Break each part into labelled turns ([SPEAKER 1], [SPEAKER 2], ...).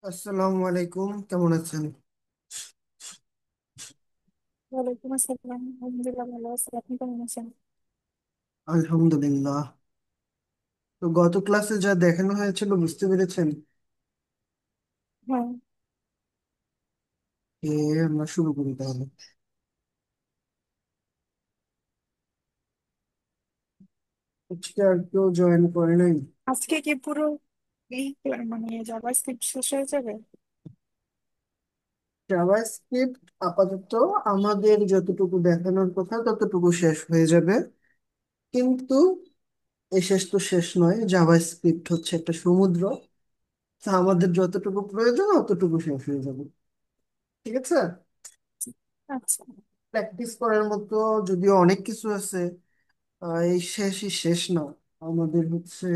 [SPEAKER 1] আসসালামু আলাইকুম, কেমন আছেন?
[SPEAKER 2] ওয়ালাইকুম আসসালাম। আলহামদুলিল্লাহ, ভালো আছি। আপনি কেমন আছেন?
[SPEAKER 1] আলহামদুলিল্লাহ। তো গত ক্লাসে যা দেখানো হয়েছিল বুঝতে পেরেছেন?
[SPEAKER 2] হ্যাঁ।
[SPEAKER 1] এ আমরা শুরু করি তাহলে। আজকে আর কেউ জয়েন করে নাই।
[SPEAKER 2] আজকে কি পুরো এই মানে জাভাস্ক্রিপ্ট শেষ হয়ে যাবে?
[SPEAKER 1] জাভাস্ক্রিপ্ট আপাতত আমাদের যতটুকু দেখানোর কথা ততটুকু শেষ হয়ে যাবে, কিন্তু এই শেষ তো শেষ নয়। জাভাস্ক্রিপ্ট হচ্ছে একটা সমুদ্র, তা আমাদের যতটুকু প্রয়োজন অতটুকু শেষ হয়ে যাবে। ঠিক আছে।
[SPEAKER 2] আচ্ছা।
[SPEAKER 1] প্র্যাকটিস করার মতো যদিও অনেক কিছু আছে, এই শেষই শেষ না। আমাদের হচ্ছে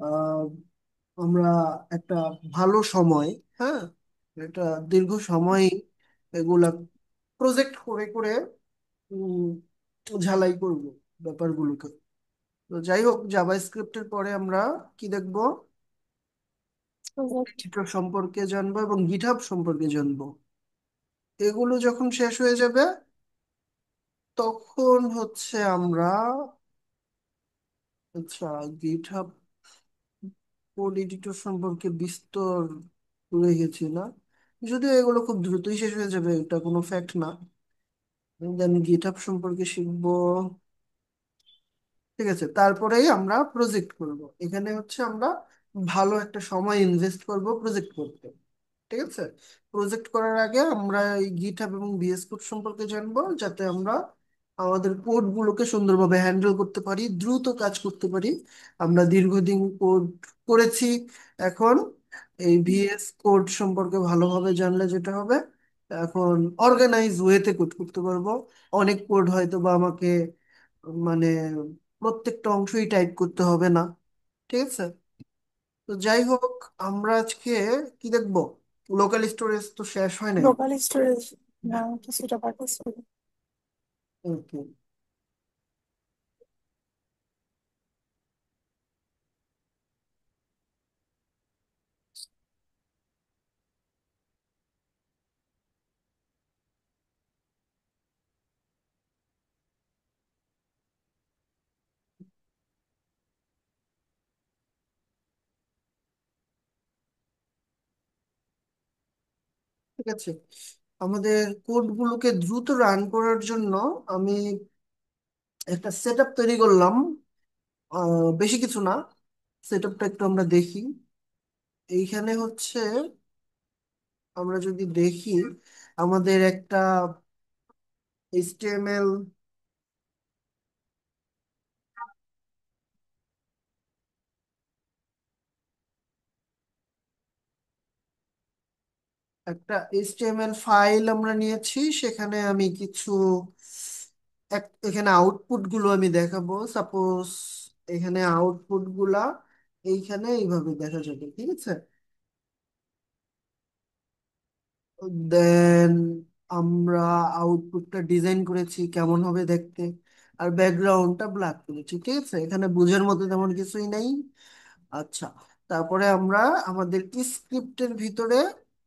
[SPEAKER 1] আহ, আমরা একটা ভালো সময়, হ্যাঁ, একটা দীর্ঘ সময় এগুলা প্রজেক্ট করে করে উম, ঝালাই করব ব্যাপারগুলোকে। তো যাই হোক, জাভাস্ক্রিপ্টের পরে আমরা কি দেখবো?
[SPEAKER 2] প্রজেক্ট।
[SPEAKER 1] এডিটর সম্পর্কে জানবো এবং গিটহাব সম্পর্কে জানবো। এগুলো যখন শেষ হয়ে যাবে তখন হচ্ছে আমরা, আচ্ছা, গিটহাব কোড এডিটর সম্পর্কে বিস্তর রয়ে গেছি না? যদিও এগুলো খুব দ্রুতই শেষ হয়ে যাবে, এটা কোনো ফ্যাক্ট না। দেন গিটহাব সম্পর্কে শিখবো। ঠিক আছে, তারপরেই আমরা প্রজেক্ট করব। এখানে হচ্ছে আমরা ভালো একটা সময় ইনভেস্ট করব প্রজেক্ট করতে। ঠিক আছে। প্রজেক্ট করার আগে আমরা এই গিটহাব এবং ভিএস কোড সম্পর্কে জানবো, যাতে আমরা আমাদের কোড গুলোকে সুন্দরভাবে হ্যান্ডেল করতে পারি, দ্রুত কাজ করতে পারি। আমরা দীর্ঘদিন কোড করেছি, এখন এই ভিএস কোড সম্পর্কে ভালোভাবে জানলে যেটা হবে, এখন অর্গানাইজ ওয়েতে কোড করতে পারবো। অনেক কোড হয়তো বা আমাকে মানে প্রত্যেকটা অংশই টাইপ করতে হবে না। ঠিক আছে। তো যাই হোক, আমরা আজকে কি দেখবো? লোকাল স্টোরেজ তো শেষ হয় নাই।
[SPEAKER 2] লোকাল স্টোরেজ, না কিছুটা বাকি ছিল।
[SPEAKER 1] ওকে, ঠিক আছে। আমাদের কোডগুলোকে দ্রুত রান করার জন্য আমি একটা সেট আপ তৈরি করলাম। বেশি কিছু না, সেট আপটা একটু আমরা দেখি। এইখানে হচ্ছে আমরা যদি দেখি, আমাদের একটা এইচটিএমএল, একটা এইচটিএমএল ফাইল আমরা নিয়েছি। সেখানে আমি কিছু এখানে আউটপুট গুলো আমি দেখাবো। সাপোজ এখানে আউটপুট গুলা এইখানে এইভাবে দেখা যাবে। ঠিক আছে। দেন আমরা আউটপুটটা ডিজাইন করেছি কেমন হবে দেখতে, আর ব্যাকগ্রাউন্ডটা ব্ল্যাক করেছি। ঠিক আছে, এখানে বুঝার মতো তেমন কিছুই নেই। আচ্ছা, তারপরে আমরা আমাদের স্ক্রিপ্টের ভিতরে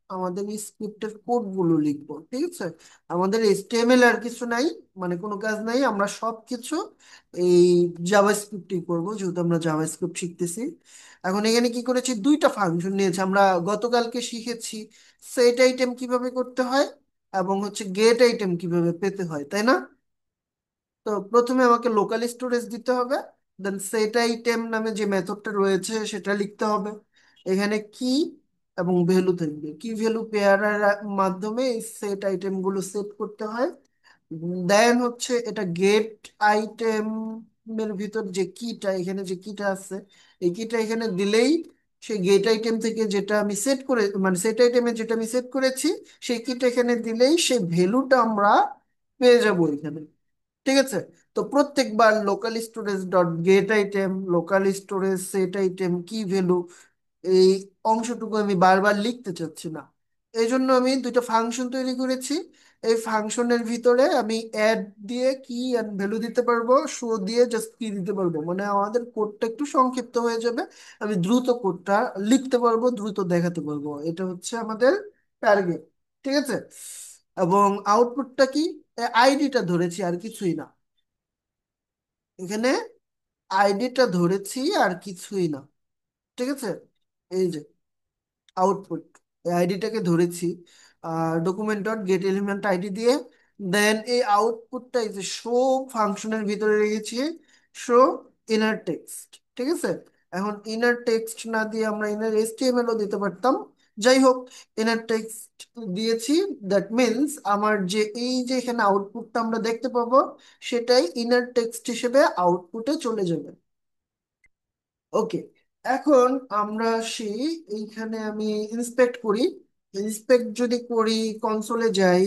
[SPEAKER 1] আমাদের স্ক্রিপ্টের কোড গুলো লিখবো। ঠিক আছে। আমাদের এইচটিএমএল আর কিছু নাই, মানে কোনো কাজ নাই, আমরা সব কিছু এই জাভাস্ক্রিপ্টই করবো, যেহেতু আমরা জাভাস্ক্রিপ্ট শিখতেছি। এখন এখানে কি করেছি, দুইটা ফাংশন নিয়েছি। আমরা গতকালকে শিখেছি সেট আইটেম কিভাবে করতে হয় এবং হচ্ছে গেট আইটেম কিভাবে পেতে হয়, তাই না? তো প্রথমে আমাকে লোকাল স্টোরেজ দিতে হবে, দেন সেট আইটেম নামে যে মেথডটা রয়েছে সেটা লিখতে হবে। এখানে কি এবং ভ্যালু থাকবে, কি ভ্যালু পেয়ারের মাধ্যমে এই সেট আইটেম গুলো সেট করতে হয়। দেন হচ্ছে এটা গেট আইটেম এর ভিতর যে কিটা, এখানে যে কিটা আছে, এই কিটা এখানে দিলেই সেই গেট আইটেম থেকে যেটা আমি সেট করে, মানে সেট আইটেমে যেটা আমি সেট করেছি, সেই কিটা এখানে দিলেই সেই ভ্যালুটা আমরা পেয়ে যাবো এখানে। ঠিক আছে। তো প্রত্যেকবার local storage dot get item, local storage set item কি ভ্যালু, এই অংশটুকু আমি বারবার লিখতে চাচ্ছি না। এই জন্য আমি দুইটা ফাংশন তৈরি করেছি। এই ফাংশনের ভিতরে আমি অ্যাড দিয়ে কি অ্যান্ড ভ্যালু দিতে পারবো, শো দিয়ে জাস্ট কি দিতে পারবো, মানে আমাদের কোডটা একটু সংক্ষিপ্ত হয়ে যাবে। আমি দ্রুত কোডটা লিখতে পারবো, দ্রুত দেখাতে পারবো, এটা হচ্ছে আমাদের টার্গেট। ঠিক আছে। এবং আউটপুটটা কি, আইডিটা ধরেছি আর কিছুই না। এখানে আইডিটা ধরেছি আর কিছুই না। ঠিক আছে। এই যে আউটপুট, এই আইডিটাকে ধরেছি document dot gate element ID দিয়ে। দেন এই আউটপুটটা এই যে শো ফাংশনের ভিতরে রেখেছি, শো ইনার টেক্সট। ঠিক আছে। এখন ইনার টেক্সট না দিয়ে আমরা ইনার এইচটিএমএল ও দিতে পারতাম। যাই হোক, ইনার টেক্সট দিয়েছি। দ্যাট মিনস আমার যে এই যে এখানে আউটপুটটা আমরা দেখতে পাবো, সেটাই ইনার টেক্সট হিসেবে আউটপুটে চলে যাবে। ওকে। এখন আমরা সেই এইখানে আমি ইন্সপেক্ট করি। ইন্সপেক্ট যদি করি, কনসোলে যাই।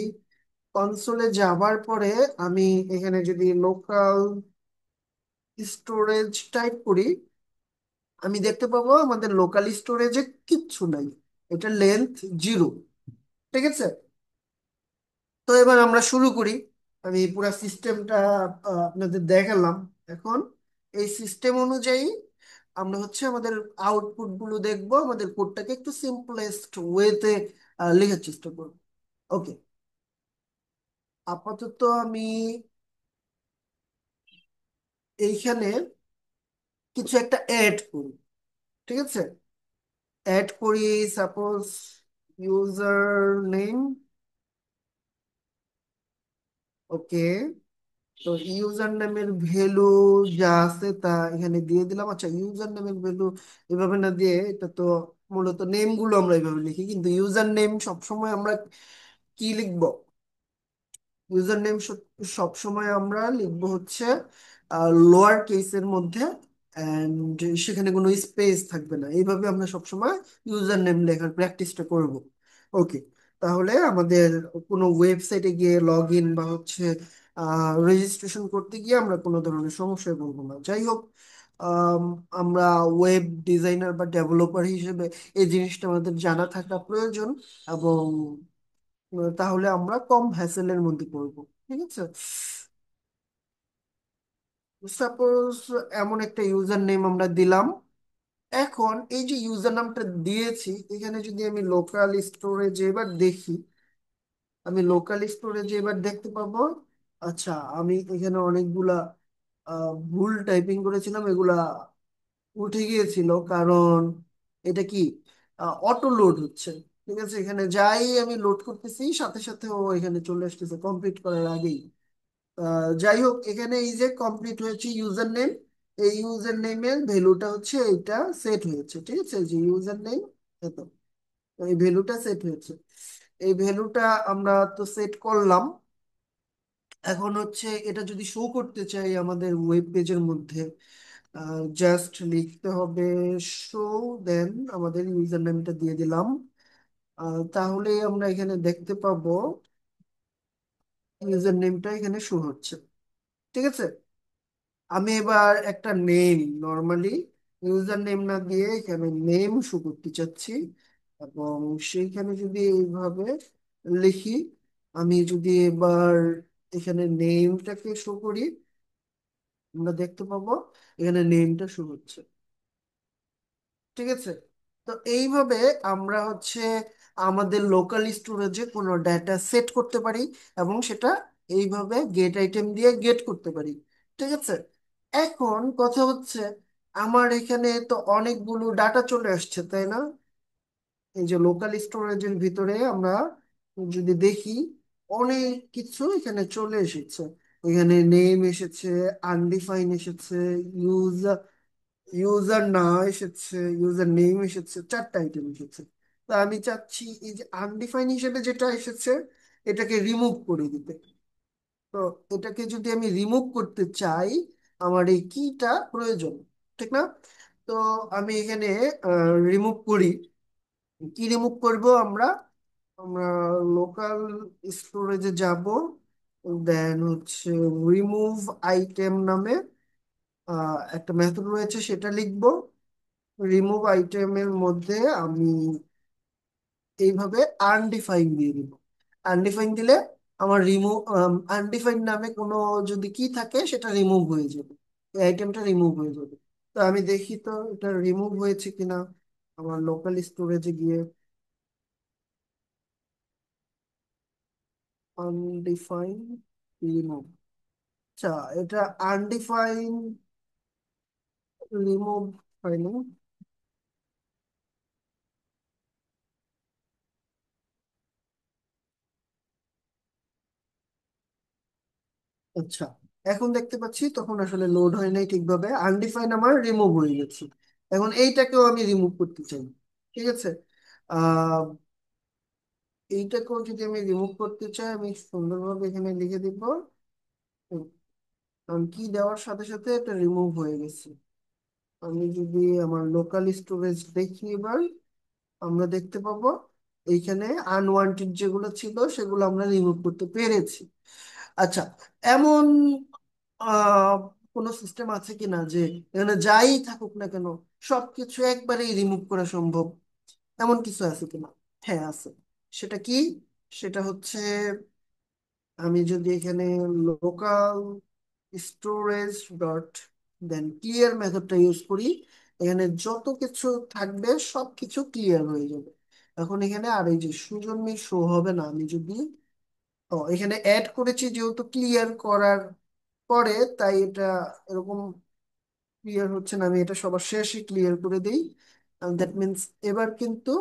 [SPEAKER 1] কনসোলে যাবার পরে আমি এখানে যদি লোকাল স্টোরেজ টাইপ করি, আমি দেখতে পাবো আমাদের লোকাল স্টোরেজে কিচ্ছু নাই, এটা লেন্থ 0। ঠিক আছে। তো এবার আমরা শুরু করি। আমি পুরো সিস্টেমটা আপনাদের দেখালাম। এখন এই সিস্টেম অনুযায়ী আমরা হচ্ছে আমাদের আউটপুট গুলো দেখবো, আমাদের কোডটাকে একটু সিম্পলেস্ট ওয়েতে লেখার চেষ্টা করব। ওকে। আপাতত আমি এইখানে কিছু একটা অ্যাড করি। ঠিক আছে। অ্যাড করি, সাপোজ ইউজার নেম। ওকে। তো ইউজার নেমের ভ্যালু যা আছে তা এখানে দিয়ে দিলাম। আচ্ছা, ইউজার নেমের ভ্যালু এভাবে না দিয়ে, এটা তো মূলত নেম গুলো আমরা এভাবে লিখি, কিন্তু ইউজার নেম সবসময় আমরা কি লিখবো, ইউজার নেম সবসময় আমরা লিখবো হচ্ছে লোয়ার কেসের মধ্যে, অ্যান্ড সেখানে কোনো স্পেস থাকবে না। এইভাবে আমরা সবসময় ইউজার নেম লেখার প্র্যাকটিসটা করব। ওকে। তাহলে আমাদের কোনো ওয়েবসাইটে গিয়ে লগ ইন বা হচ্ছে রেজিস্ট্রেশন করতে গিয়ে আমরা কোনো ধরনের সমস্যায় পড়বো না। যাই হোক, আম, আমরা ওয়েব ডিজাইনার বা ডেভেলপার হিসেবে এই জিনিসটা আমাদের জানা থাকা প্রয়োজন। এবং তাহলে আমরা কম হ্যাসেলের মধ্যে পড়বো। ঠিক আছে। সাপোজ এমন একটা ইউজার নেম আমরা দিলাম। এখন এই যে ইউজার নামটা দিয়েছি, এখানে যদি আমি লোকাল স্টোরেজে এবার দেখি, আমি লোকাল স্টোরেজে এবার দেখতে পাবো। আচ্ছা, আমি এখানে অনেকগুলা ভুল টাইপিং করেছিলাম, এগুলা উঠে গিয়েছিল, কারণ এটা কি অটো লোড হচ্ছে। ঠিক আছে। এখানে যাই আমি লোড করতেছি, সাথে সাথে ও এখানে চলে আসতেছে কমপ্লিট করার আগেই। যাই হোক, এখানে এই যে কমপ্লিট হয়েছে ইউজার নেম, এই ইউজার নেমের ভ্যালুটা হচ্ছে এইটা সেট হয়েছে। ঠিক আছে। যে ইউজার নেম এত, এই ভ্যালুটা সেট হয়েছে। এই ভ্যালুটা আমরা তো সেট করলাম। এখন হচ্ছে এটা যদি শো করতে চাই আমাদের ওয়েব পেজের মধ্যে, জাস্ট লিখতে হবে শো, দেন আমাদের ইউজার নেমটা দিয়ে দিলাম। তাহলে আমরা এখানে দেখতে পাবো ইউজার নেমটা এখানে শো হচ্ছে। ঠিক আছে। আমি এবার একটা নেম, নর্মালি ইউজার নেম না দিয়ে এখানে নেম শো করতে চাচ্ছি। এবং সেইখানে যদি এইভাবে লিখি, আমি যদি এবার এখানে নেমটাকে শো করি, আমরা দেখতে পাবো এখানে নেমটা শো হচ্ছে। ঠিক আছে। তো এইভাবে আমরা হচ্ছে আমাদের লোকাল স্টোরেজে কোনো ডাটা সেট করতে পারি, এবং সেটা এইভাবে গেট আইটেম দিয়ে গেট করতে পারি। ঠিক আছে। এখন কথা হচ্ছে, আমার এখানে তো অনেকগুলো ডাটা চলে আসছে, তাই না? এই যে লোকাল স্টোরেজের ভিতরে আমরা যদি দেখি, অনেক কিছু এখানে চলে এসেছে। এখানে নেম এসেছে, আনডিফাইন এসেছে, ইউজার ইউজার না এসেছে, ইউজার নেম এসেছে, 4টা আইটেম এসেছে। তা আমি চাচ্ছি এই যে আনডিফাইন হিসেবে যেটা এসেছে, এটাকে রিমুভ করে দিতে। তো এটাকে যদি আমি রিমুভ করতে চাই, আমার এই কিটা প্রয়োজন, ঠিক না? তো আমি এখানে রিমুভ করি। কি রিমুভ করব আমরা? আমরা লোকাল স্টোরেজে যাব, দেন হচ্ছে রিমুভ আইটেম নামে একটা মেথড রয়েছে, সেটা লিখবো। রিমুভ আইটেমের মধ্যে আমি এইভাবে আনডিফাইন দিয়ে দিব। আনডিফাইন দিলে আমার রিমুভ আনডিফাইন্ড নামে কোনো যদি কি থাকে সেটা রিমুভ হয়ে যাবে, এই আইটেমটা রিমুভ হয়ে যাবে। তো আমি দেখি তো এটা রিমুভ হয়েছে কিনা আমার লোকাল স্টোরেজে গিয়ে। আনডিফাইন্ড রিমুভ, আচ্ছা এটা আনডিফাইন্ড রিমুভ হয়নি। আচ্ছা, এখন দেখতে পাচ্ছি তখন আসলে লোড হয় নাই ঠিকভাবে, আনডিফাইন্ড আমার রিমুভ হয়ে গেছে। এখন এইটাকেও আমি রিমুভ করতে চাই, ঠিক আছে। আহ এইটাকেও যদি আমি রিমুভ করতে চাই, আমি সুন্দরভাবে এখানে লিখে দিব, কারণ কি দেওয়ার সাথে সাথে এটা রিমুভ হয়ে গেছে। আমি যদি আমার লোকাল স্টোরেজ দেখি এবার, আমরা দেখতে পাবো এইখানে আনওয়ান্টেড যেগুলো ছিল সেগুলো আমরা রিমুভ করতে পেরেছি। আচ্ছা, এমন আহ কোনো সিস্টেম আছে কিনা যে এখানে যাই থাকুক না কেন সবকিছু একবারেই রিমুভ করা সম্ভব, এমন কিছু আছে কিনা? হ্যাঁ আছে। সেটা কি? সেটা হচ্ছে, আমি যদি এখানে লোকাল স্টোরেজ ডট দেন ক্লিয়ার মেথডটা ইউজ করি, এখানে যত কিছু থাকবে সব কিছু ক্লিয়ার হয়ে যাবে। এখন এখানে আর এই যে সুজন্মি শো হবে না, আমি যদি এখানে অ্যাড করেছি যেহেতু ক্লিয়ার করার পরে, তাই এটা এরকম ক্লিয়ার হচ্ছে না। আমি এটা সবার শেষে ক্লিয়ার করে দিই, দ্যাট মিনস এবার কিন্তু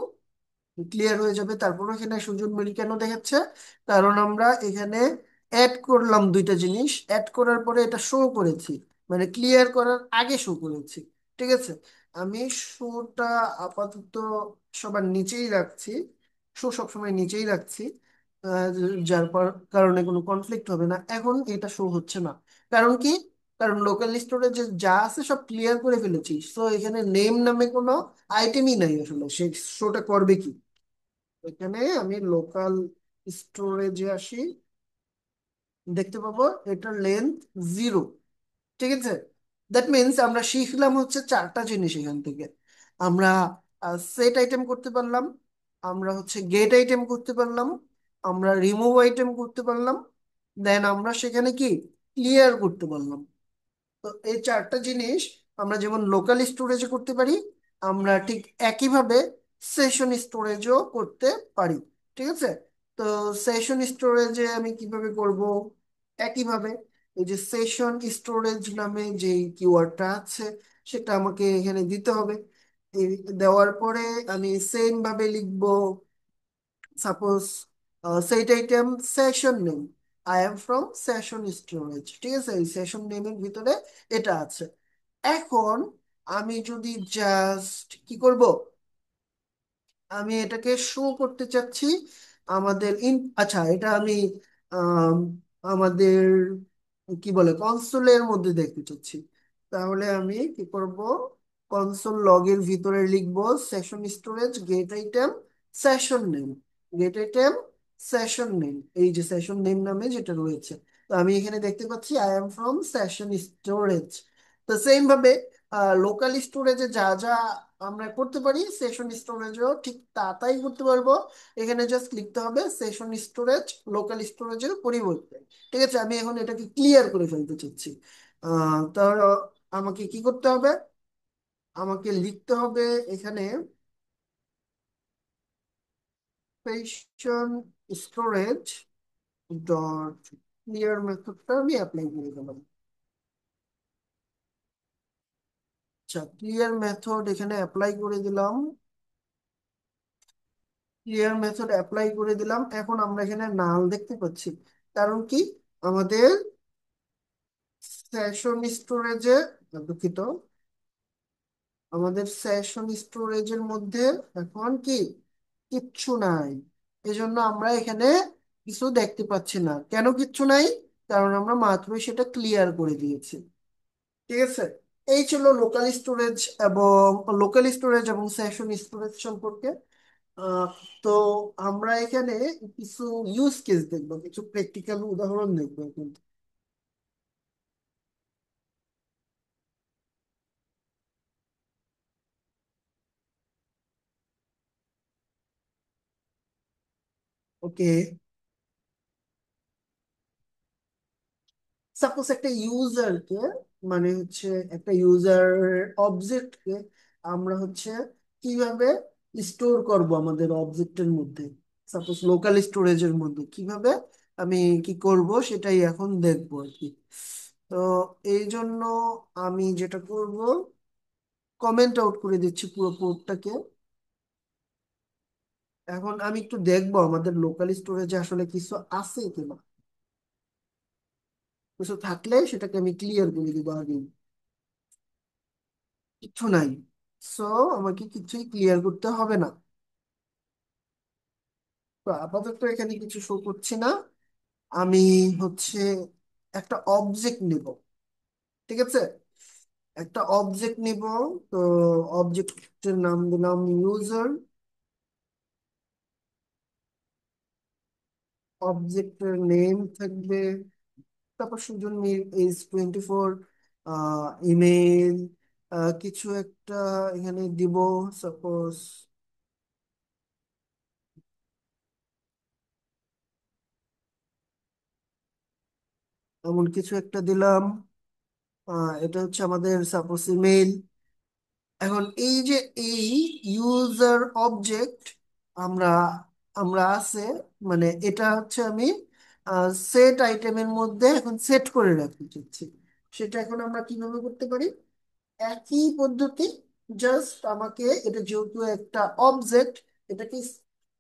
[SPEAKER 1] ক্লিয়ার হয়ে যাবে। তারপর এখানে সুজন মিল কেন দেখাচ্ছে? কারণ আমরা এখানে অ্যাড করলাম দুইটা জিনিস, অ্যাড করার পরে এটা শো করেছি, মানে ক্লিয়ার করার আগে শো করেছি, ঠিক আছে। আমি শোটা আপাতত সবার নিচেই রাখছি, শো সবসময় নিচেই রাখছি, আহ, যার পর কারণে কোনো কনফ্লিক্ট হবে না। এখন এটা শো হচ্ছে না, কারণ কি? কারণ লোকাল স্টোরেজে যা আছে সব ক্লিয়ার করে ফেলেছি, সো এখানে নেম নামে কোনো আইটেমই নাই, আসলে সে শোটা করবে কি? এখানে আমি লোকাল স্টোরেজে আসি, দেখতে পাবো এটার লেন্থ 0, ঠিক আছে। দ্যাট মিনস আমরা শিখলাম হচ্ছে চারটা জিনিস এখান থেকে। আমরা সেট আইটেম করতে পারলাম, আমরা হচ্ছে গেট আইটেম করতে পারলাম, আমরা রিমুভ আইটেম করতে পারলাম, দেন আমরা সেখানে কি ক্লিয়ার করতে পারলাম। তো এই চারটা জিনিস আমরা যেমন লোকাল স্টোরেজে করতে পারি, আমরা ঠিক একইভাবে সেশন স্টোরেজও করতে পারি, ঠিক আছে। তো সেশন স্টোরেজে আমি কিভাবে করব? একইভাবে এই যে সেশন স্টোরেজ নামে যে কিওয়ার্ডটা আছে সেটা আমাকে এখানে দিতে হবে। এই দেওয়ার পরে আমি সেম ভাবে লিখবো, suppose set item session name, I am from session storage, ঠিক আছে। এই সেশন নেমের ভিতরে এটা আছে। এখন আমি যদি জাস্ট কি করব, আমি এটাকে শো করতে চাচ্ছি আমাদের আচ্ছা এটা আমি আম, আমাদের কি বলে কনসোলের মধ্যে দেখতে চাচ্ছি। তাহলে আমি কি করব, কনসোল লগের ভিতরে লিখবো session storage gate item session name, gate item session name, এই যে সেশন নেম নামে যেটা রয়েছে। তো আমি এখানে দেখতে পাচ্ছি I am from session storage. তো সেম ভাবে লোকাল স্টোরেজে যা যা আমরা করতে পারি সেশন স্টোরেজও ঠিক তাই করতে পারবো। এখানে জাস্ট লিখতে হবে সেশন স্টোরেজ লোকাল স্টোরেজের পরিবর্তে, ঠিক আছে। আমি এখন এটাকে ক্লিয়ার করে ফেলতে চাচ্ছি। তো আমাকে কি করতে হবে? আমাকে লিখতে হবে এখানে সেশন স্টোরেজ ডট ক্লিয়ার মেথডটা আমি অ্যাপ্লাই করে দিলাম। আচ্ছা, ক্লিয়ার মেথড এখানে অ্যাপ্লাই করে দিলাম, ক্লিয়ার মেথড অ্যাপ্লাই করে দিলাম। এখন আমরা এখানে নাল দেখতে পাচ্ছি, কারণ কি আমাদের সেশন স্টোরেজে, দুঃখিত, আমাদের সেশন স্টোরেজের মধ্যে এখন কি কিচ্ছু নাই। এজন্য আমরা এখানে কিছু দেখতে পাচ্ছি না। কেন কিচ্ছু নাই? কারণ আমরা মাত্রই সেটা ক্লিয়ার করে দিয়েছি, ঠিক আছে। এই ছিল লোকাল স্টোরেজ এবং সেশন স্টোরেজ সম্পর্কে। আহ, তো আমরা এখানে কিছু ইউজ কেস দেখবো, কিছু প্র্যাকটিক্যাল উদাহরণ দেখবো কিন্তু। ওকে। সাপোজ একটা ইউজারকে, মানে হচ্ছে একটা ইউজার অবজেক্টকে আমরা হচ্ছে কিভাবে স্টোর করব আমাদের অবজেক্টের মধ্যে, সাপোজ লোকাল স্টোরেজের মধ্যে কিভাবে আমি কি করব সেটাই এখন দেখবো আর কি। তো এই জন্য আমি যেটা করব, কমেন্ট আউট করে দিচ্ছি পুরো কোডটাকে। এখন আমি একটু দেখবো আমাদের লোকাল স্টোরেজে আসলে কিছু আছে কিনা। কিছু থাকলে সেটাকে আমি ক্লিয়ার করে দিব আগে। কিছু নাই, সো আমাকে কিছুই ক্লিয়ার করতে হবে না। তো আপাতত এখানে কিছু শো করছে না। আমি হচ্ছে একটা অবজেক্ট নিব, ঠিক আছে? একটা অবজেক্ট নিব। তো অবজেক্টের নাম দিলাম ইউজার। অবজেক্টের নেম থাকবে, তারপর সুজন মির এজ 24, ইমেল, কিছু একটা এখানে দিব। সাপোজ এমন কিছু একটা দিলাম। এটা হচ্ছে আমাদের সাপোজ ইমেল। এখন এই যে এই ইউজার অবজেক্ট আমরা আমরা আছে, মানে এটা হচ্ছে আমি সেট আইটেমের মধ্যে এখন সেট করে রাখতে চাচ্ছি। সেটা এখন আমরা কিভাবে করতে পারি? একই পদ্ধতি, জাস্ট আমাকে এটা যেহেতু একটা অবজেক্ট, এটাকে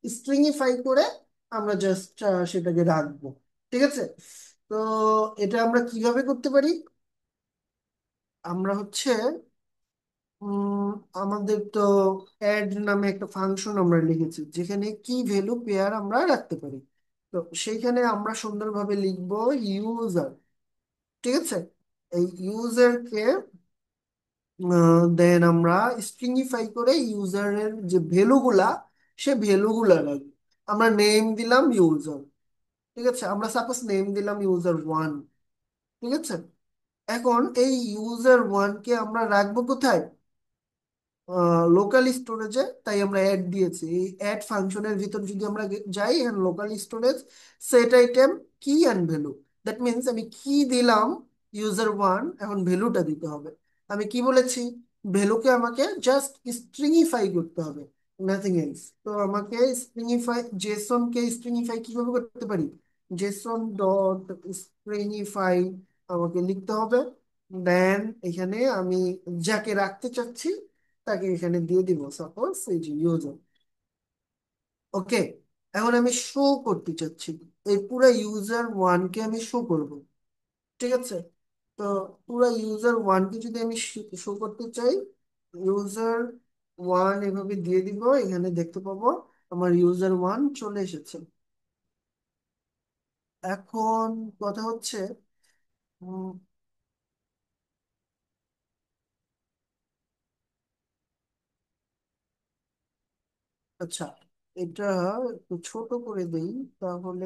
[SPEAKER 1] স্ট্রিংইফাই করে আমরা জাস্ট সেটাকে রাখবো, ঠিক আছে? তো এটা আমরা কিভাবে করতে পারি? আমরা হচ্ছে উম, আমাদের তো অ্যাড নামে একটা ফাংশন আমরা লিখেছি যেখানে কি ভ্যালু পেয়ার আমরা রাখতে পারি। তো সেইখানে আমরা সুন্দরভাবে লিখবো ইউজার, ঠিক আছে? এই ইউজারকে দেন আমরা স্ট্রিংইফাই করে ইউজারের যে ভ্যালুগুলা, সে ভ্যালুগুলা রাখবো। আমরা নেম দিলাম ইউজার, ঠিক আছে? আমরা সাপোজ নেম দিলাম ইউজার 1, ঠিক আছে? এখন এই ইউজার 1কে আমরা রাখবো কোথায়? লোকাল স্টোরেজে। তাই আমরা অ্যাড দিয়েছি, এই অ্যাড ফাংশনের ভিতর যদি আমরা যাই, এখানে লোকাল স্টোরেজ, সেট আইটেম, কি অ্যান্ড ভ্যালু। দ্যাট মিনস আমি কি দিলাম ইউজার 1, এখন ভ্যালুটা দিতে হবে। আমি কি বলেছি? ভ্যালুকে আমাকে জাস্ট স্ট্রিংইফাই করতে হবে, নাথিং এলস। তো আমাকে স্ট্রিংইফাই, জেসনকে স্ট্রিংইফাই কিভাবে করতে পারি? জেসন ডট স্ট্রিংইফাই আমাকে লিখতে হবে। দেন এখানে আমি যাকে রাখতে চাচ্ছি তাকে এখানে দিয়ে দিব, সাপোজ এই যে ইউজার। ওকে, এখন আমি শো করতে চাচ্ছি, এই পুরো ইউজার 1কে আমি শো করব, ঠিক আছে? তো পুরো ইউজার 1কে যদি আমি শো করতে চাই, ইউজার 1 এভাবে দিয়ে দিব, এখানে দেখতে পাবো আমার ইউজার 1 চলে এসেছে। এখন কথা হচ্ছে, উম, আচ্ছা, এটা একটু ছোট করে দেই তাহলে।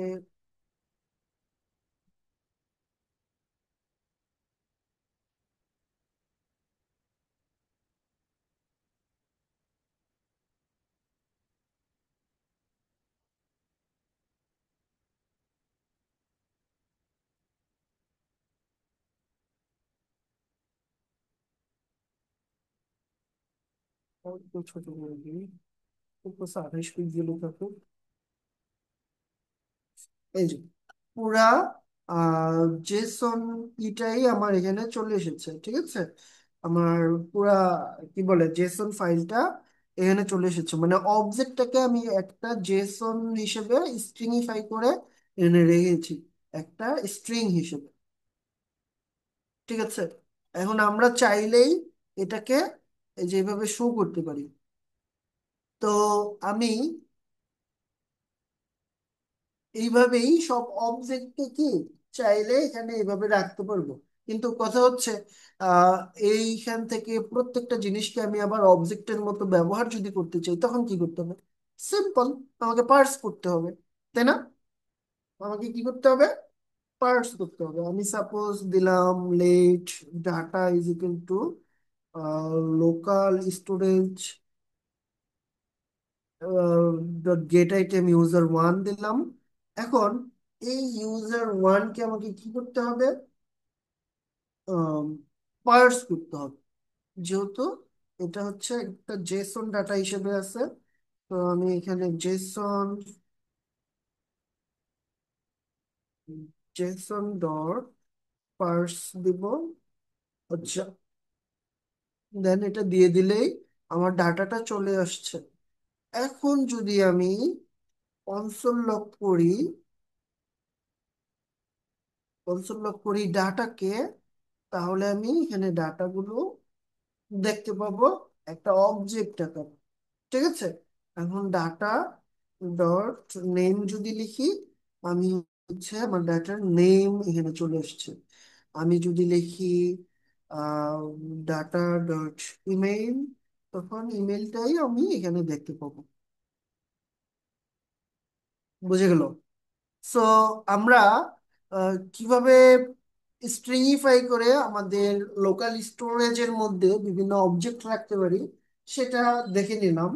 [SPEAKER 1] একটু ছোট করে দিই, একটু 28 পিক্সেল থাকুক। এই যে পুরা জেসন ইটাই আমার এখানে চলে এসেছে, ঠিক আছে? আমার পুরা কি বলে জেসন ফাইলটা এখানে চলে এসেছে, মানে অবজেক্টটাকে আমি একটা জেসন হিসেবে স্ট্রিংইফাই করে এনে রেখেছি, একটা স্ট্রিং হিসেবে, ঠিক আছে? এখন আমরা চাইলেই এটাকে যেভাবে শো করতে পারি। তো আমি এইভাবেই সব অবজেক্টকে কি চাইলে এখানে এইভাবে রাখতে পারবো। কিন্তু কথা হচ্ছে, আহ এইখান থেকে প্রত্যেকটা জিনিসকে আমি আবার অবজেক্টের মতো ব্যবহার যদি করতে চাই, তখন কি করতে হবে? সিম্পল, আমাকে পার্স করতে হবে, তাই না? আমাকে কি করতে হবে? পার্স করতে হবে। আমি সাপোজ দিলাম let data is equal to local storage dot get item user 1 দিলাম। এখন এই ইউজার 1কে আমাকে কি করতে হবে? পার্স করতে হবে, যেহেতু এটা হচ্ছে একটা জেসন ডাটা হিসেবে আছে। তো আমি এখানে জেসন ডট পার্স দিব। আচ্ছা, দেন এটা দিয়ে দিলেই আমার ডাটাটা চলে আসছে। এখন যদি আমি কনসোল লগ করি, ডাটাকে, তাহলে আমি এখানে ডাটাগুলো দেখতে পাবো একটা অবজেক্ট আকারে। ঠিক আছে, এখন ডাটা ডট নেম যদি লিখি, আমি হচ্ছে আমার ডাটার নেম এখানে চলে আসছে। আমি যদি লিখি ডাটা ডট ইমেইল, তখন ইমেলটাই আমি এখানে দেখতে পাবো। বুঝে গেল? সো আমরা কিভাবে স্ট্রিংইফাই করে আমাদের লোকাল স্টোরেজের মধ্যে বিভিন্ন অবজেক্ট রাখতে পারি সেটা দেখে নিলাম।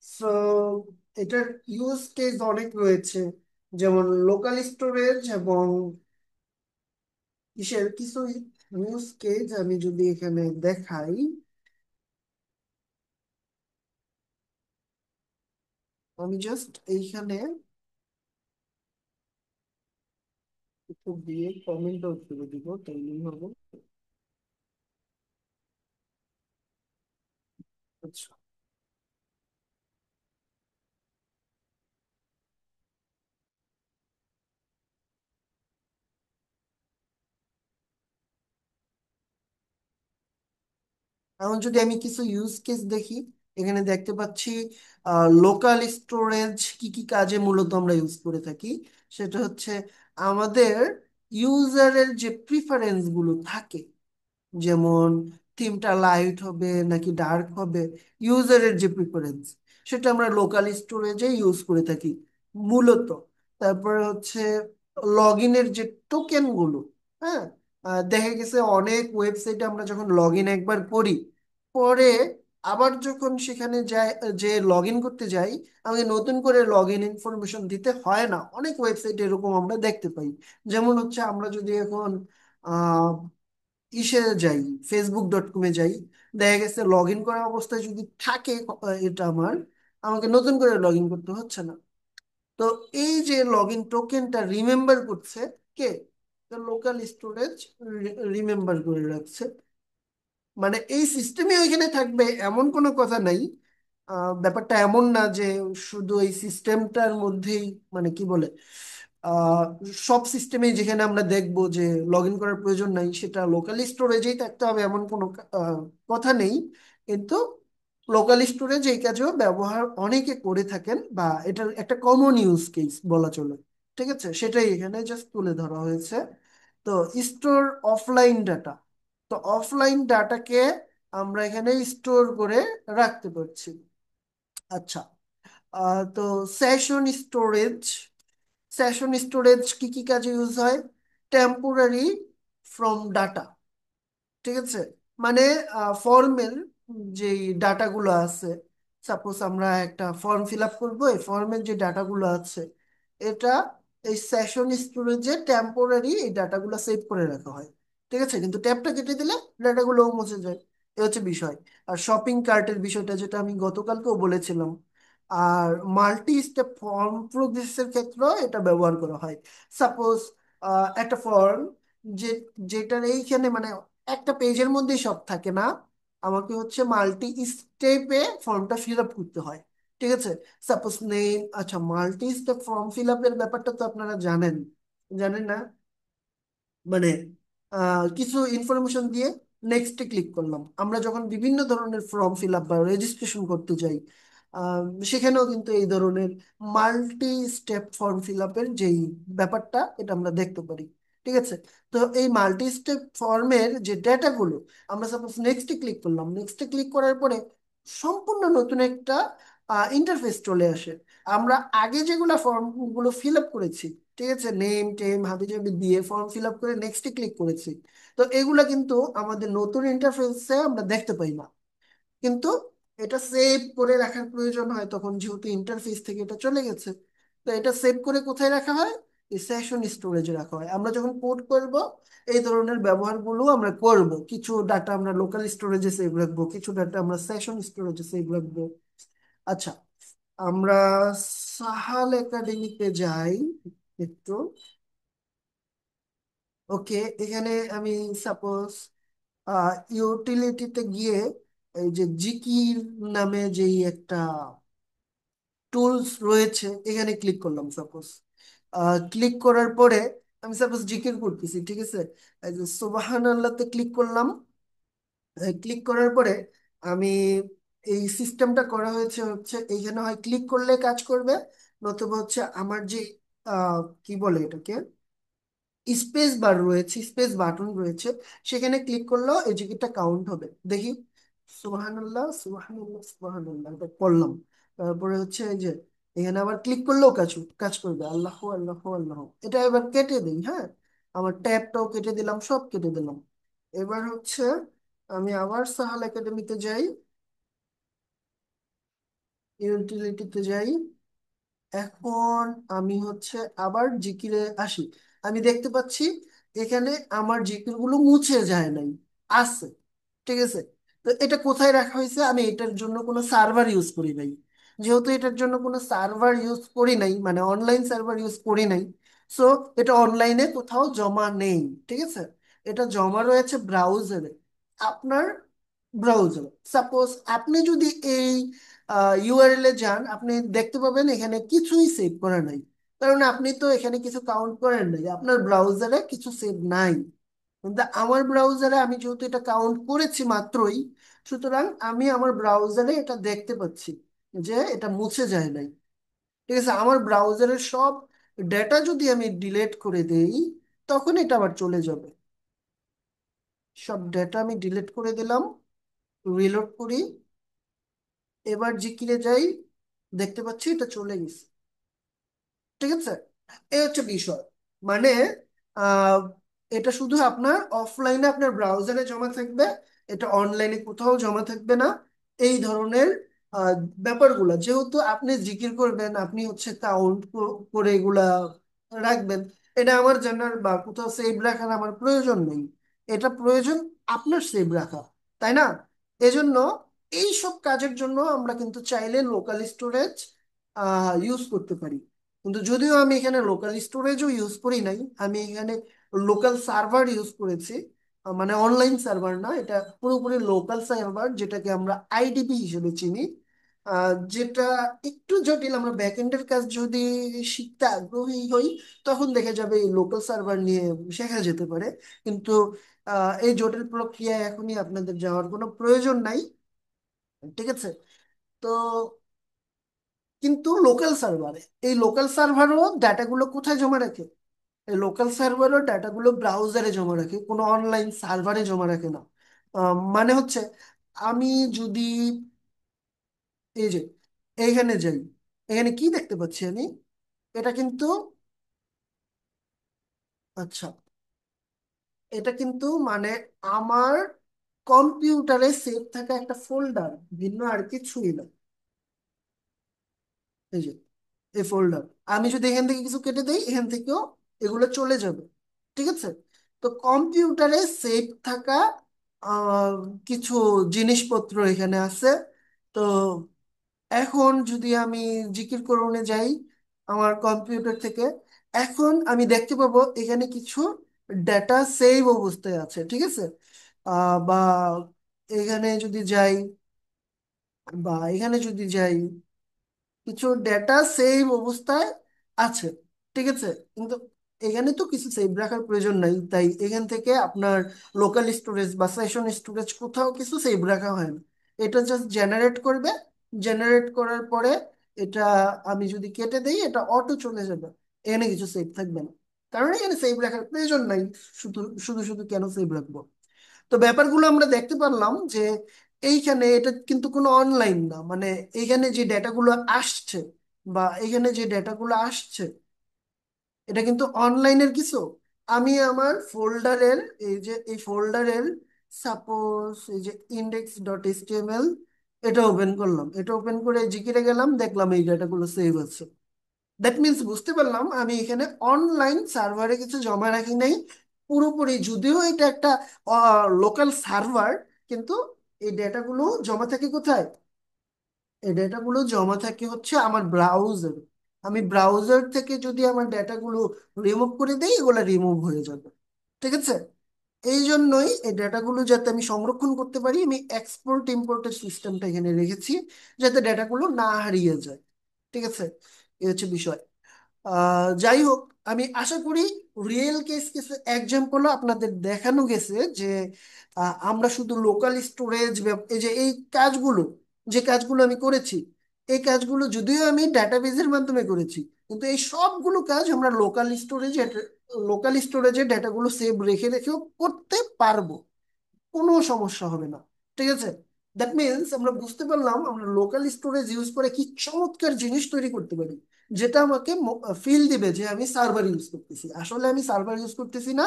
[SPEAKER 1] সো এটার ইউজ কেস অনেক রয়েছে, যেমন লোকাল স্টোরেজ এবং কিসের কিছু ইউজ কেস আমি যদি এখানে দেখাই। আমি জাস্ট এইখানে একটু দিয়ে কমেন্ট আউট করে দিব, তাইলেই হবে। আচ্ছা, এখন যদি আমি কিছু ইউজ কেস দেখি, এখানে দেখতে পাচ্ছি লোকাল স্টোরেজ কি কি কাজে মূলত আমরা ইউজ করে থাকি। সেটা হচ্ছে আমাদের ইউজারের যে প্রিফারেন্স গুলো থাকে, যেমন থিমটা লাইট হবে নাকি ডার্ক হবে, ইউজারের যে প্রিফারেন্স, সেটা আমরা লোকাল স্টোরেজে ইউজ করে থাকি মূলত। তারপরে হচ্ছে লগ ইনের যে টোকেন গুলো, হ্যাঁ, দেখা গেছে অনেক ওয়েবসাইটে আমরা যখন লগ ইন একবার করি, পরে আবার যখন সেখানে যাই, যে লগ ইন করতে যাই, আমাকে নতুন করে লগ ইন ইনফরমেশন দিতে হয় না। অনেক ওয়েবসাইট এরকম আমরা দেখতে পাই। যেমন হচ্ছে আমরা যদি এখন ইসে যাই, facebook.com-এ যাই, দেখা গেছে লগ ইন করা অবস্থায় যদি থাকে এটা আমাকে নতুন করে লগ ইন করতে হচ্ছে না। তো এই যে লগ ইন টোকেনটা রিমেম্বার করছে কে? লোকাল স্টোরেজ রিমেম্বার করে রাখছে। মানে এই সিস্টেমে ওইখানে থাকবে এমন কোনো কথা নাই। ব্যাপারটা এমন না যে শুধু এই সিস্টেমটার মধ্যেই, মানে কি বলে, আহ, সব সিস্টেমে যেখানে আমরা দেখবো যে লগ ইন করার প্রয়োজন নাই সেটা লোকাল স্টোরেজেই থাকতে হবে এমন কোনো কথা নেই। কিন্তু লোকাল স্টোরেজ এই কাজেও ব্যবহার অনেকে করে থাকেন, বা এটার একটা কমন ইউজ কেস বলা চলে। ঠিক আছে, সেটাই এখানে জাস্ট তুলে ধরা হয়েছে। তো স্টোর অফলাইন ডাটা, তো অফলাইন ডাটাকে আমরা এখানে স্টোর করে রাখতে পারছি। আচ্ছা, তো সেশন স্টোরেজ, কি কি কাজে ইউজ হয়? Temporary from data. ঠিক আছে, মানে ফর্মের যে ডাটাগুলো আছে, সাপোজ আমরা একটা ফর্ম ফিল আপ করবো, এই ফর্মের যে ডাটাগুলো আছে, এটা এই সেশন স্টোরেজে টেম্পোরারি এই ডাটাগুলো সেভ করে রাখা হয়। ঠিক আছে, কিন্তু ট্যাবটা কেটে দিলে ডাটাগুলোও মুছে যায়। এ হচ্ছে বিষয়। আর শপিং কার্টের বিষয়টা যেটা আমি গতকালকেও বলেছিলাম, আর মাল্টি স্টেপ ফর্ম প্রসেসের ক্ষেত্রেও এটা ব্যবহার করা হয়। সাপোজ একটা ফর্ম, যে যেটার এইখানে মানে একটা পেজের মধ্যেই সব থাকে না, আমাকে হচ্ছে মাল্টি স্টেপে ফর্মটা ফিল আপ করতে হয়। ঠিক আছে, সাপোজ নেম, আচ্ছা, মাল্টি স্টেপ ফর্ম ফিল আপের ব্যাপারটা তো আপনারা জানেন, জানেন না? মানে কিছু ইনফরমেশন দিয়ে নেক্সটে ক্লিক করলাম। আমরা যখন বিভিন্ন ধরনের ফর্ম ফিল আপ বা রেজিস্ট্রেশন করতে যাই, আহ, সেখানেও কিন্তু এই ধরনের মাল্টি স্টেপ ফর্ম ফিল আপের যেই ব্যাপারটা, এটা আমরা দেখতে পারি। ঠিক আছে, তো এই মাল্টি স্টেপ ফর্মের যে ডেটাগুলো, আমরা সাপোজ নেক্সটে ক্লিক করলাম, নেক্সটে ক্লিক করার পরে সম্পূর্ণ নতুন একটা ইন্টারফেস চলে আসে। আমরা আগে যেগুলো ফর্মগুলো ফিল আপ করেছি, ঠিক আছে, নেম টেম হাবি জাবি দিয়ে ফর্ম ফিল আপ করে নেক্সটে ক্লিক করেছি, তো এগুলা কিন্তু আমাদের নতুন ইন্টারফেসে আমরা দেখতে পাই না। কিন্তু এটা সেভ করে রাখার প্রয়োজন হয় তখন, যেহেতু ইন্টারফেস থেকে এটা চলে গেছে। তো এটা সেভ করে কোথায় রাখা হয়? এই সেশন স্টোরেজে রাখা হয়। আমরা যখন কোড করব এই ধরনের ব্যবহারগুলো আমরা করব। কিছু ডাটা আমরা লোকাল স্টোরেজে সেভ রাখবো, কিছু ডাটা আমরা সেশন স্টোরেজে সেভ রাখবো। আচ্ছা, আমরা সাহাল একাডেমিতে যাই একটু। ওকে, এখানে আমি সাপোজ ইউটিলিটিতে গিয়ে এই যে জিকির নামে যেই একটা টুলস রয়েছে এখানে ক্লিক করলাম সাপোজ। ক্লিক করার পরে আমি সাপোজ জিকির করতেছি, ঠিক আছে? এই যে সুবহান আল্লাহতে ক্লিক করলাম। ক্লিক করার পরে আমি এই সিস্টেমটা করা হয়েছে হচ্ছে এইখানে হয় ক্লিক করলে কাজ করবে, নতুবা হচ্ছে আমার যে কি বলে এটাকে, স্পেস বার রয়েছে, স্পেস বাটন রয়েছে, সেখানে ক্লিক করলেও এই জিকিরটা কাউন্ট হবে। দেখি, সুবহানাল্লাহ সুবহানাল্লাহ সুবহানাল্লাহ, এটা করলাম। তারপরে হচ্ছে এই যে এখানে আবার ক্লিক করলেও কাজ করবে, আল্লাহ আল্লাহ আল্লাহ। এটা এবার কেটে দিই, হ্যাঁ, আমার ট্যাবটাও কেটে দিলাম, সব কেটে দিলাম। এবার হচ্ছে আমি আবার সাহাল একাডেমিতে যাই, ইউটিলিটিতে যাই। এখন আমি হচ্ছে আবার জিকিরে আসি। আমি দেখতে পাচ্ছি এখানে আমার জিকিরগুলো মুছে যায় নাই, আছে, ঠিক আছে? তো এটা কোথায় রাখা হয়েছে? আমি এটার জন্য কোনো সার্ভার ইউজ করি নাই। যেহেতু এটার জন্য কোনো সার্ভার ইউজ করি নাই, মানে অনলাইন সার্ভার ইউজ করি নাই, সো এটা অনলাইনে কোথাও জমা নেই, ঠিক আছে? এটা জমা রয়েছে ব্রাউজারে, আপনার ব্রাউজারে। সাপোজ আপনি যদি এই ইউআরএল এ যান, আপনি দেখতে পাবেন এখানে কিছুই সেভ করা নাই, কারণ আপনি তো এখানে কিছু কাউন্ট করেন নাই, আপনার ব্রাউজারে কিছু সেভ নাই। কিন্তু আমার ব্রাউজারে আমি যেহেতু এটা কাউন্ট করেছি মাত্রই, সুতরাং আমি আমার ব্রাউজারে এটা দেখতে পাচ্ছি যে এটা মুছে যায় নাই, ঠিক আছে? আমার ব্রাউজারের সব ডেটা যদি আমি ডিলিট করে দেই তখন এটা আবার চলে যাবে। সব ডেটা আমি ডিলিট করে দিলাম, রিলোড করি, এবার জিকিরে যাই, দেখতে পাচ্ছি এটা চলে গেছে, ঠিক আছে? এই হচ্ছে বিষয়। মানে আহ, এটা শুধু আপনার অফলাইনে আপনার ব্রাউজারে জমা থাকবে, এটা অনলাইনে কোথাও জমা থাকবে না। এই ধরনের আহ, ব্যাপারগুলো যেহেতু আপনি জিকির করবেন, আপনি হচ্ছে কাউন্ট করে এগুলা রাখবেন, এটা আমার জানার বা কোথাও সেভ রাখার আমার প্রয়োজন নেই। এটা প্রয়োজন আপনার সেভ রাখা, তাই না? এজন্য এই সব কাজের জন্য আমরা কিন্তু চাইলে লোকাল স্টোরেজ ইউজ করতে পারি। কিন্তু যদিও আমি এখানে লোকাল স্টোরেজও ইউজ করি নাই, আমি এখানে লোকাল সার্ভার ইউজ করেছি। মানে অনলাইন সার্ভার না, এটা পুরোপুরি লোকাল সার্ভার, যেটাকে আমরা আইডিপি হিসেবে চিনি। যেটা একটু জটিল, আমরা ব্যাকএন্ডের কাজ যদি শিখতে আগ্রহী হই তখন দেখে যাবে এই লোকাল সার্ভার নিয়ে শেখা যেতে পারে। কিন্তু এই জটিল প্রক্রিয়ায় এখনই আপনাদের যাওয়ার কোনো প্রয়োজন নাই, ঠিক আছে? তো কিন্তু লোকাল সার্ভারে, এই লোকাল সার্ভারও ডাটাগুলো কোথায় জমা রাখে? এই লোকাল সার্ভারও ডাটাগুলো ব্রাউজারে জমা রাখে, কোনো অনলাইন সার্ভারে জমা রাখে না। মানে হচ্ছে আমি যদি এই যে এইখানে যাই, এখানে কি দেখতে পাচ্ছি আমি? এটা কিন্তু, আচ্ছা, এটা কিন্তু মানে আমার কম্পিউটারে সেভ থাকা একটা ফোল্ডার, ভিন্ন আর কিছুই না। এই যে এই ফোল্ডার, আমি যদি এখান থেকে কিছু কেটে দিই এখান থেকেও এগুলো চলে যাবে, ঠিক আছে? তো কম্পিউটারে সেভ থাকা আহ, কিছু জিনিসপত্র এখানে আছে। তো এখন যদি আমি জিকির করণে যাই আমার কম্পিউটার থেকে, এখন আমি দেখতে পাবো এখানে কিছু ডেটা সেভ অবস্থায় আছে, ঠিক আছে? বা এখানে যদি যাই, এখানে যদি যাই, কিছু ডেটা সেভ অবস্থায় আছে, ঠিক আছে? কিন্তু এখানে তো কিছু সেভ রাখার প্রয়োজন নাই, তাই এখান থেকে আপনার লোকাল স্টোরেজ বা সেশন স্টোরেজ কোথাও কিছু সেভ রাখা হয় না। এটা জাস্ট জেনারেট করবে, জেনারেট করার পরে এটা আমি যদি কেটে দেই এটা অটো চলে যাবে, এখানে কিছু সেভ থাকবে না, কারণ এখানে সেভ রাখার প্রয়োজন নাই। শুধু শুধু শুধু কেন সেভ রাখবো? তো ব্যাপারগুলো আমরা দেখতে পারলাম যে এইখানে এটা কিন্তু কোনো অনলাইন না, মানে এইখানে যে ডেটাগুলো আসছে এইখানে যে ডেটাগুলো আসছে এটা কিন্তু অনলাইনের কিছু। আমি আমার ফোল্ডারের, এই যে এই ফোল্ডারের সাপোজ এই যে index.html, এটা ওপেন করলাম, এটা ওপেন করে জিকিরে গেলাম, দেখলাম এই ডেটাগুলো সেভ আছে। দ্যাট মিন্স বুঝতে পারলাম আমি এখানে অনলাইন সার্ভারে কিছু জমা রাখি নাই পুরোপুরি, যদিও এটা একটা লোকাল সার্ভার, কিন্তু এই ডেটাগুলো জমা থাকে কোথায়? এই ডেটাগুলো জমা থাকে হচ্ছে আমার ব্রাউজার। আমি ব্রাউজার থেকে যদি আমার ডেটাগুলো রিমুভ করে দিই, এগুলো রিমুভ হয়ে যাবে। ঠিক আছে? এই জন্যই এই ডেটাগুলো যাতে আমি সংরক্ষণ করতে পারি, আমি এক্সপোর্ট ইম্পোর্টের সিস্টেমটা এখানে রেখেছি, যাতে ডেটাগুলো না হারিয়ে যায়। ঠিক আছে? এই হচ্ছে বিষয়। যাই হোক, আমি আশা করি রিয়েল কেস কিছু এক্সাম্পলও আপনাদের দেখানো গেছে যে আমরা শুধু লোকাল স্টোরেজ, এই যে এই কাজগুলো, যে কাজগুলো আমি করেছি, এই কাজগুলো যদিও আমি ডেটাবেজের মাধ্যমে করেছি, কিন্তু এই সবগুলো কাজ আমরা লোকাল স্টোরেজে ডেটাগুলো সেভ রেখে রেখেও করতে পারবো। কোনো সমস্যা হবে না। ঠিক আছে? দ্যাট মিনস আমরা বুঝতে পারলাম আমরা লোকাল স্টোরেজ ইউজ করে কি চমৎকার জিনিস তৈরি করতে পারি, যেটা আমাকে ফিল দিবে যে আমি সার্ভার ইউজ করতেছি। আসলে আমি সার্ভার ইউজ করতেছি না,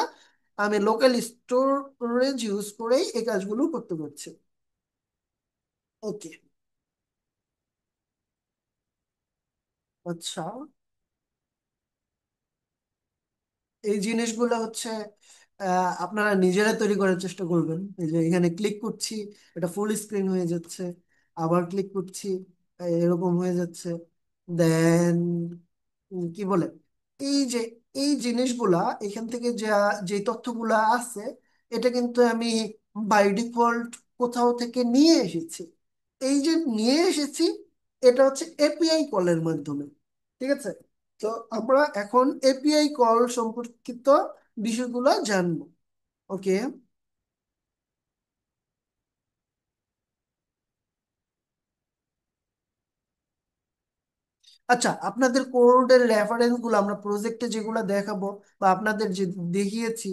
[SPEAKER 1] আমি লোকাল স্টোরেজ ইউজ করেই এই কাজগুলো করতে পারছি। ওকে। আচ্ছা, এই জিনিসগুলো হচ্ছে আপনারা নিজেরা তৈরি করার চেষ্টা করবেন। এই যে এখানে ক্লিক করছি, এটা ফুল স্ক্রিন হয়ে যাচ্ছে, আবার ক্লিক করছি, এরকম হয়ে যাচ্ছে। দেন কি বলে, এই যে এই জিনিসগুলা এখান থেকে যা, যে তথ্যগুলা আছে, এটা কিন্তু আমি বাই ডিফল্ট কোথাও থেকে নিয়ে এসেছি। এই যে নিয়ে এসেছি, এটা হচ্ছে এপিআই কলের মাধ্যমে। ঠিক আছে? তো আমরা এখন এপিআই কল সম্পর্কিত বিষয়গুলো জানবো। ওকে। আচ্ছা, আপনাদের কোডের রেফারেন্স গুলো আমরা প্রজেক্টে যেগুলো দেখাবো বা আপনাদের যে দেখিয়েছি,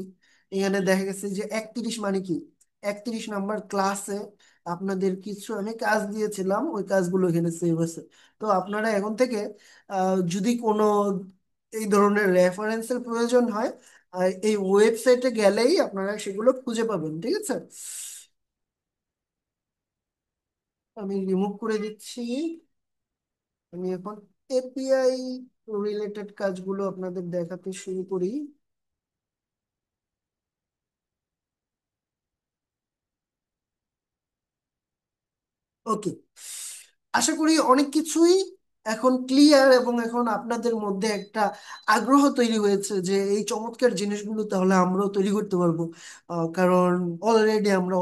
[SPEAKER 1] এখানে দেখা গেছে যে 31 মানে কি, 31 নাম্বার ক্লাসে আপনাদের কিছু আমি কাজ দিয়েছিলাম, ওই কাজগুলো এখানে সেভ আছে। তো আপনারা এখন থেকে যদি কোনো এই ধরনের রেফারেন্সের প্রয়োজন হয়, এই ওয়েবসাইটে গেলেই আপনারা সেগুলো খুঁজে পাবেন। ঠিক আছে? আমি রিমুভ করে দিচ্ছি। আমি এখন এপিআই রিলেটেড কাজগুলো আপনাদের দেখাতে শুরু করি। ওকে। আশা করি অনেক কিছুই এখন ক্লিয়ার, এবং এখন আপনাদের মধ্যে একটা আগ্রহ তৈরি হয়েছে যে এই চমৎকার জিনিসগুলো তাহলে আমরাও তৈরি করতে পারবো। কারণ অলরেডি আমরা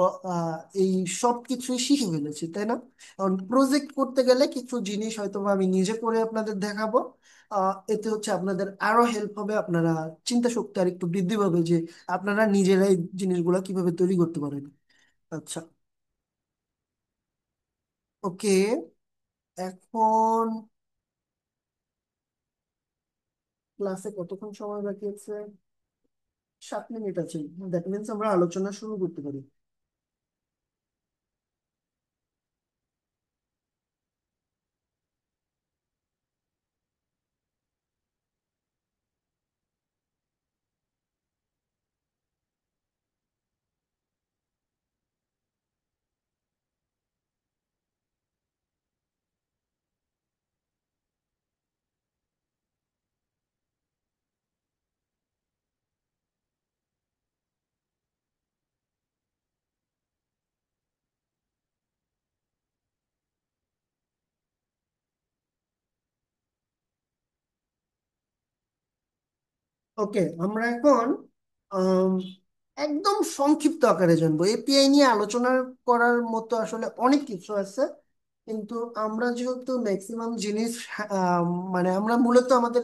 [SPEAKER 1] এই সব কিছুই শিখে ফেলেছি, তাই না? কারণ প্রজেক্ট করতে গেলে কিছু জিনিস হয়তো বা আমি নিজে করে আপনাদের দেখাবো। এতে হচ্ছে আপনাদের আরো হেল্প হবে, আপনারা চিন্তা শক্তি আর একটু বৃদ্ধি পাবে যে আপনারা নিজেরাই জিনিসগুলো কিভাবে তৈরি করতে পারেন। আচ্ছা। ওকে। এখন ক্লাসে কতক্ষণ সময় বাকি আছে? 7 মিনিট আছে। দ্যাট মিনস আমরা আলোচনা শুরু করতে পারি। ওকে, আমরা এখন আম, একদম সংক্ষিপ্ত আকারে জানবো। এপিআই নিয়ে আলোচনা করার মতো আসলে অনেক কিছু আছে, কিন্তু আমরা যেহেতু ম্যাক্সিমাম জিনিস, আম, মানে আমরা মূলত আমাদের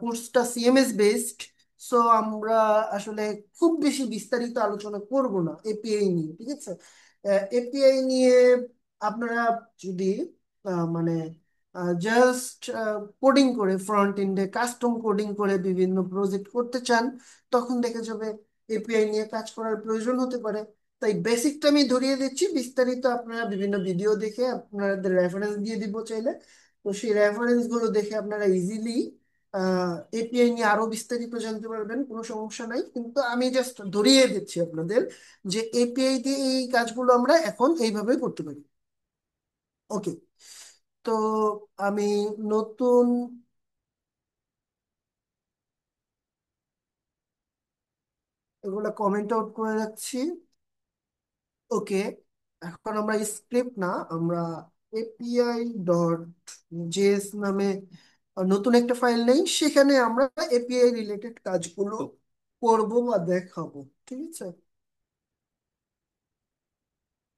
[SPEAKER 1] কোর্সটা সিএমএস বেসড, সো আমরা আসলে খুব বেশি বিস্তারিত আলোচনা করব না এপিআই নিয়ে। ঠিক আছে? এপিআই নিয়ে আপনারা যদি মানে জাস্ট কোডিং করে, ফ্রন্ট এন্ডে কাস্টম কোডিং করে বিভিন্ন প্রজেক্ট করতে চান, তখন দেখে যাবে এপিআই নিয়ে কাজ করার প্রয়োজন হতে পারে। তাই বেসিকটা আমি ধরিয়ে দিচ্ছি, বিস্তারিত আপনারা বিভিন্ন ভিডিও দেখে আপনাদের রেফারেন্স দিয়ে দিব চাইলে। তো সেই রেফারেন্স গুলো দেখে আপনারা ইজিলি এপিআই নিয়ে আরো বিস্তারিত জানতে পারবেন, কোনো সমস্যা নাই। কিন্তু আমি জাস্ট ধরিয়ে দিচ্ছি আপনাদের যে এপিআই দিয়ে এই কাজগুলো আমরা এখন এইভাবে করতে পারি। ওকে। তো আমি নতুন এগুলো কমেন্ট আউট করে রাখছি। ওকে, এখন আমরা স্ক্রিপ্ট না, আমরা এপিআই ডট জেএস নামে নতুন একটা ফাইল নেই, সেখানে আমরা এপিআই রিলেটেড কাজগুলো করব বা দেখাবো। ঠিক আছে,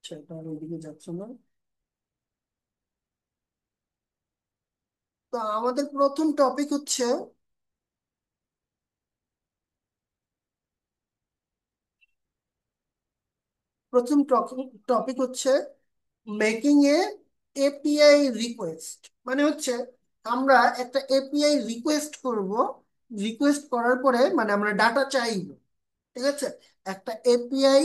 [SPEAKER 1] সেটা আর ওইদিকে যাচ্ছে না। তো আমাদের প্রথম টপিক হচ্ছে, প্রথম টপিক হচ্ছে মেকিং এ এপিআই রিকোয়েস্ট। মানে হচ্ছে আমরা একটা এপিআই রিকোয়েস্ট করব, রিকোয়েস্ট করার পরে মানে আমরা ডাটা চাইবো। ঠিক আছে, একটা এপিআই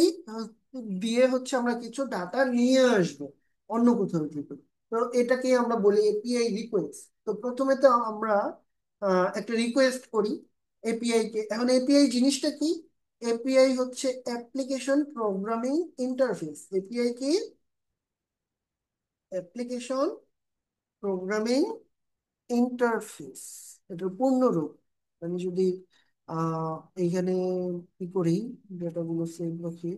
[SPEAKER 1] দিয়ে হচ্ছে আমরা কিছু ডাটা নিয়ে আসবো অন্য কোথাও থেকে। তো এটাকে আমরা বলি এপিআই রিকোয়েস্ট। তো প্রথমে তো আমরা একটা রিকোয়েস্ট করি এপিআই কে। এখন এপিআই জিনিসটা কি? এপিআই হচ্ছে অ্যাপ্লিকেশন প্রোগ্রামিং ইন্টারফেস। এপিআই কি? অ্যাপ্লিকেশন প্রোগ্রামিং ইন্টারফেস, এটার পূর্ণরূপ। আমি যদি আহ এইখানে কি করি, ডেটাগুলো সেভ রাখি।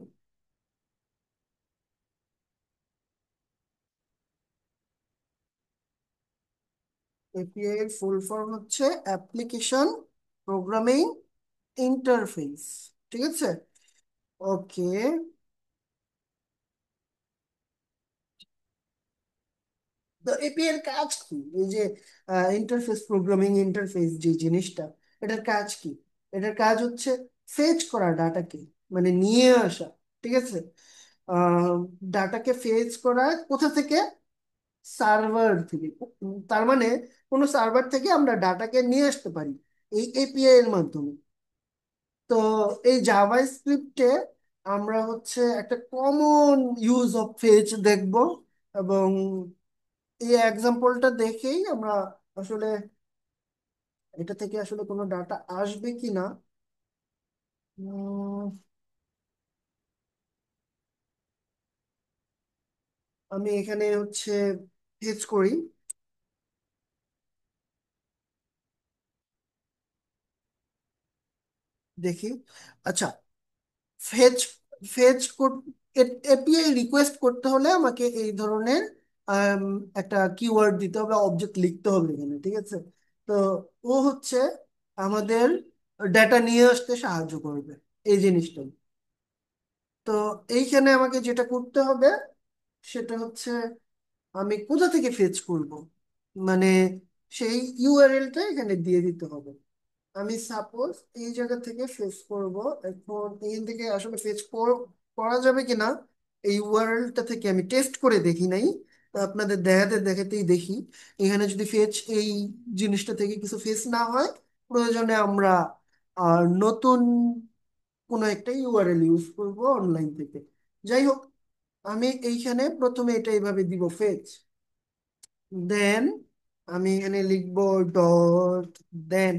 [SPEAKER 1] এপিআই এর ফুল ফর্ম হচ্ছে অ্যাপ্লিকেশন প্রোগ্রামিং ইন্টারফেস। ঠিক আছে, ওকে। তো এপিআই এর কাজ কি? এই যে ইন্টারফেস, প্রোগ্রামিং ইন্টারফেস যে জিনিসটা, এটার কাজ কি? এটার কাজ হচ্ছে ফেচ করা ডাটাকে, মানে নিয়ে আসা। ঠিক আছে, ডাটাকে ফেচ করা কোথা থেকে? সার্ভার থেকে। তার মানে কোনো সার্ভার থেকে আমরা ডাটাকে নিয়ে আসতে পারি এই এপিআই এর মাধ্যমে। তো এই জাভা স্ক্রিপ্টে আমরা হচ্ছে একটা কমন ইউজ অফ ফেচ দেখব, এবং এই এক্সাম্পলটা দেখেই আমরা আসলে এটা থেকে আসলে কোনো ডাটা আসবে কি না। উম, আমি এখানে হচ্ছে ফেচ করি, দেখি। আচ্ছা, ফেচ ফেচ এপিআই রিকোয়েস্ট করতে হলে আমাকে এই ধরনের আম, একটা কিওয়ার্ড দিতে হবে, অবজেক্ট লিখতে হবে এখানে। ঠিক আছে, তো ও হচ্ছে আমাদের ডেটা নিয়ে আসতে সাহায্য করবে, এই জিনিসটা। তো এইখানে আমাকে যেটা করতে হবে সেটা হচ্ছে আমি কোথা থেকে ফেচ করব, মানে সেই ইউআরএলটা এখানে দিয়ে দিতে হবে। আমি সাপোজ এই জায়গা থেকে ফেচ করব। এখন এখান থেকে আসলে ফেচ করা যাবে কিনা এই ইউআরএলটা থেকে আমি টেস্ট করে দেখি নাই, তো আপনাদের দেখাতে দেখাতেই দেখি। এখানে যদি ফেচ এই জিনিসটা থেকে কিছু ফেচ না হয়, প্রয়োজনে আমরা নতুন কোনো একটা ইউআরএল ইউজ করব অনলাইন থেকে। যাই হোক, আমি এইখানে প্রথমে এটা এইভাবে দিব ফেচ, দেন আমি এখানে লিখবো ডট দেন।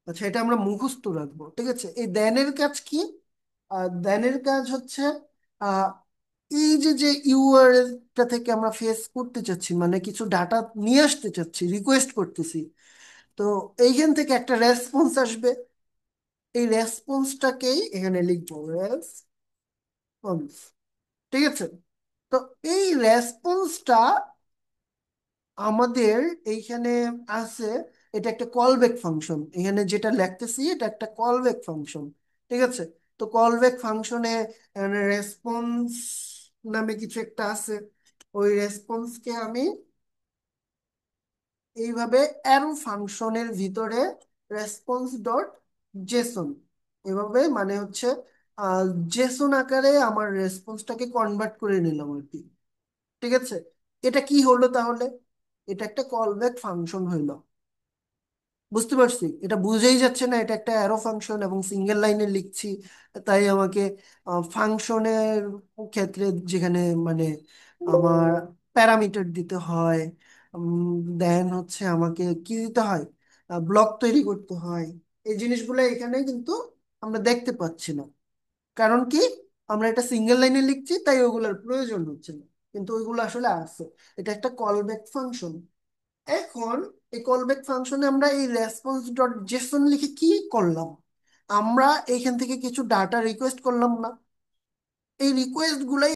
[SPEAKER 1] আচ্ছা, এটা আমরা মুখস্থ রাখবো। ঠিক আছে, এই দেনের কাজ কি? দেনের কাজ হচ্ছে আহ, এই যে যে ইউআরএলটা থেকে আমরা ফেস করতে চাচ্ছি, মানে কিছু ডাটা নিয়ে আসতে চাচ্ছি, রিকোয়েস্ট করতেছি, তো এইখান থেকে একটা রেসপন্স আসবে। এই রেসপন্সটাকেই এখানে লিখবো রেসপন্স। ঠিক আছে, তো এই রেসপন্সটা আমাদের এইখানে আছে। এটা একটা কলব্যাক ফাংশন, এখানে যেটা লিখতেছি এটা একটা কলব্যাক ফাংশন। ঠিক আছে, তো কলব্যাক ফাংশনে রেসপন্স নামে কিছু একটা আছে। ওই রেসপন্সকে আমি এইভাবে অ্যারো ফাংশনের ভিতরে রেসপন্স ডট জেসন, এভাবে মানে হচ্ছে জেসন আকারে আমার রেসপন্সটাকে কনভার্ট করে নিলাম আর কি। ঠিক আছে, এটা কি হলো তাহলে? এটা একটা কলব্যাক ফাংশন হইলো। বুঝতে পারছি, এটা বুঝেই যাচ্ছে না এটা একটা অ্যারো ফাংশন এবং সিঙ্গেল লাইনে লিখছি। তাই আমাকে ফাংশনের ক্ষেত্রে যেখানে মানে আমার প্যারামিটার দিতে হয়, দেন হচ্ছে আমাকে কি দিতে হয়, ব্লক তৈরি করতে হয়। এই জিনিসগুলো এখানে কিন্তু আমরা দেখতে পাচ্ছি না। কারণ কি? আমরা এটা সিঙ্গেল লাইনে লিখছি, তাই ওগুলোর প্রয়োজন হচ্ছে না, কিন্তু ওইগুলো আসলে আছে। এটা একটা কলব্যাক ফাংশন। এখন এই কলব্যাক ফাংশনে আমরা এই রেসপন্স ডট জেসন লিখে কি করলাম? আমরা এইখান থেকে কিছু ডাটা রিকোয়েস্ট করলাম না? এই রিকোয়েস্ট গুলাই